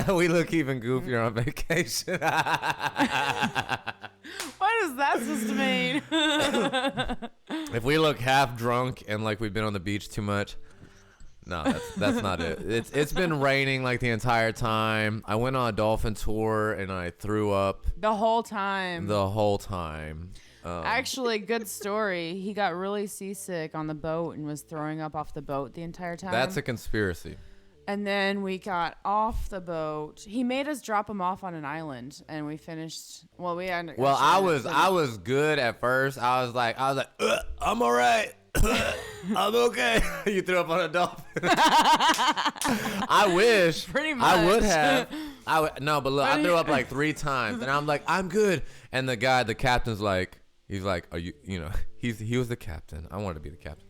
We look even goofier on vacation. What is that supposed to mean? If we look half drunk and like we've been on the beach too much, no, that's not it. It's been raining like the entire time. I went on a Dolphin tour and I threw up The whole time. Actually, good story. He got really seasick on the boat and was throwing up off the boat the entire time. that's a conspiracy. And then we got off the boat. He made us drop him off on an island, and we finished. Well, we had. Well, I was good at first. I was like, I'm all right. I'm okay. You threw up on a dolphin. I wish. Pretty much. I would have. No, but look, I threw up like 3 times, and I'm like, I'm good. And the captain's like, he's like, are you? You know, he was the captain. I wanted to be the captain.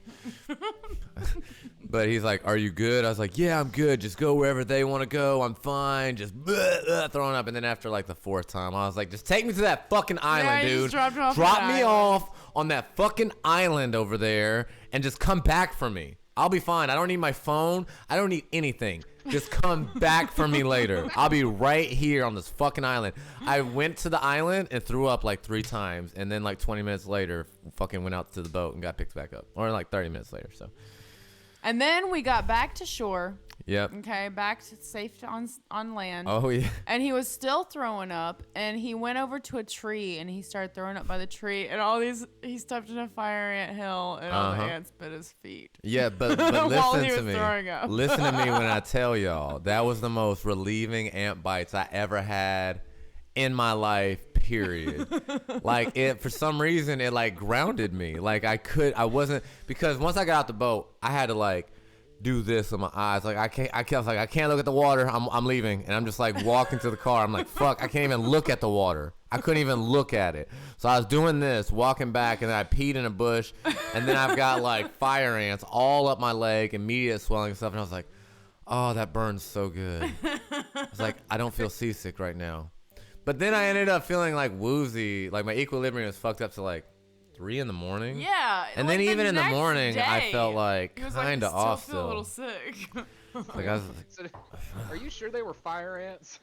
But he's like, are you good? I was like, yeah, I'm good. Just go wherever they want to go. I'm fine. Just throwing up. And then after like the 4th time, I was like, just take me to that fucking island, dude. Drop me off on that fucking island over there and just come back for me. I'll be fine. I don't need my phone. I don't need anything. Just come back for me later. I'll be right here on this fucking island. I went to the island and threw up like 3 times. And then like 20 minutes later, fucking went out to the boat and got picked back up. Or like 30 minutes later, so. And then we got back to shore. Yep. Okay, back to safe on land. Oh, yeah. And he was still throwing up, and he went over to a tree, and he started throwing up by the tree, and he stepped in a fire ant hill, and all the ants bit his feet. Yeah, but While listen he was to me. throwing up. Listen to me when I tell y'all, that was the most relieving ant bites I ever had in my life, period. Like, it, for some reason, it like grounded me. Like because once I got out the boat, I had to like do this with my eyes. Like I was like, I can't look at the water. I'm leaving. And I'm just like walking to the car. I'm like, fuck, I can't even look at the water. I couldn't even look at it. So I was doing this, walking back, and then I peed in a bush. And then I've got like fire ants all up my leg, immediate swelling and stuff. And I was like, oh, that burns so good. I was like, I don't feel seasick right now. But then I ended up feeling like woozy. Like my equilibrium was fucked up to like 3 in the morning. Yeah. And like then even in the morning, day, I felt like kind of off still. A little sick. Like I was, So, are you sure they were fire ants?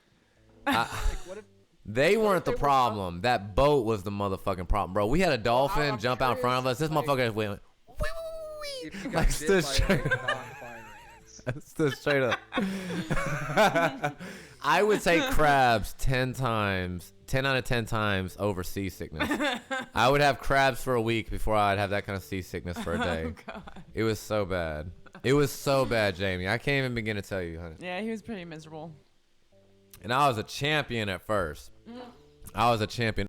they weren't the problem. That boat was the motherfucking problem, bro. We had a dolphin jump out in front of us. This motherfucker went, If you got like bit stood by, straight, like, non-fire ants. stood straight up. I would say crabs 10 out of 10 times over seasickness. I would have crabs for a week before I'd have that kind of seasickness for a day. Oh, God. It was so bad. It was so bad, Jamie. I can't even begin to tell you, honey. Yeah, he was pretty miserable. And I was a champion at first. I was a champion.